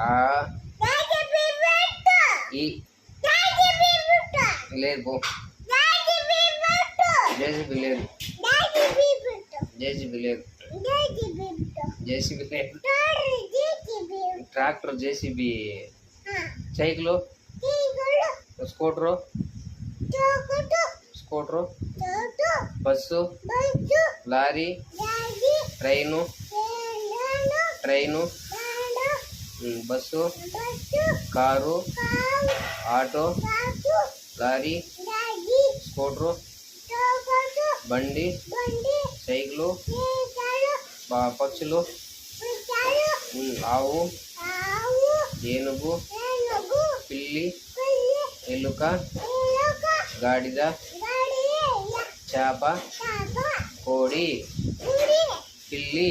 ఆ ఈ లేదు పో. జేసీబీ లేదు. జేసీబీ లేదు. జేసీబీ లేదు. Tractor JCB. Cycle scooter bus lorry train bus car auto lorry scooter బండి సైకిలు పక్షులు ఆవు ఏనుగు పిల్లి ఎలుక గాడిద చేప కోడి పిల్లి